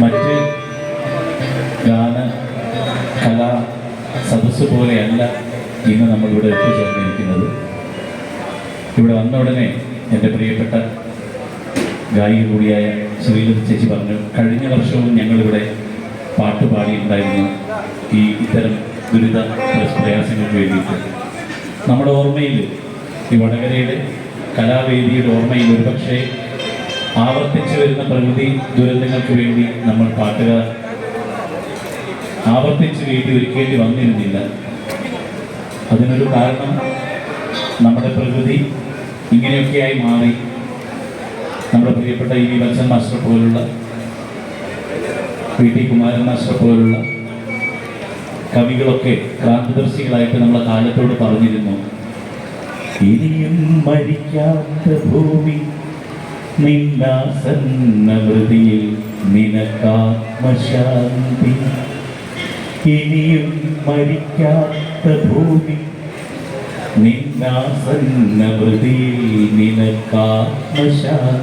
മറ്റ് ഗാന കലാ സദസ്സ് പോലെയല്ല ഇന്ന് നമ്മളിവിടെ എത്തിച്ചേർന്നിരിക്കുന്നത്. ഇവിടെ വന്ന ഉടനെ എൻ്റെ പ്രിയപ്പെട്ട ഗായിക കൂടിയായ ശ്രീലത ചേച്ചി പറഞ്ഞു, കഴിഞ്ഞ വർഷവും ഞങ്ങളിവിടെ പാട്ട് പാടിയിട്ടുണ്ടായിരുന്നു ഇത്തരം ദുരിത പ്രയാസങ്ങൾക്ക് വേണ്ടിയിട്ട്. നമ്മുടെ ഓർമ്മയിൽ ഈ വടകരയുടെ കലാവേദിയുടെ ഓർമ്മയിൽ ഒരുപക്ഷെ ആവർത്തിച്ചു വരുന്ന പ്രകൃതി ദുരന്തങ്ങൾക്ക് വേണ്ടി നമ്മൾ പാട്ടുകാർ ആവർത്തിച്ച് വേണ്ടി ഒരുക്കേണ്ടി വന്നിരുന്നില്ല. അതിനൊരു കാരണം നമ്മുടെ പ്രകൃതി ഇങ്ങനെയൊക്കെയായി മാറി. നമ്മുടെ പ്രിയപ്പെട്ട ഇ വി വത്സൻ മാസ്റ്റർ പോലുള്ള, പി ടി കുമാരൻ മാസ്റ്റർ പോലുള്ള കവികളൊക്കെ ക്രാന്തദർശികളായിട്ട് നമ്മളെ കാലത്തോട് പറഞ്ഞിരുന്നു, ഇനിയും മരിക്കാത്ത ഭൂമി നിന്നാസന്നവൃതിയിൽ നിനക്കാത്മശാന്തി. ഇനിയും മരിക്കാത്ത ഭൂമി നിന്നാസന്നവൃതിയിൽ നിനക്കാത്മശാന്തി.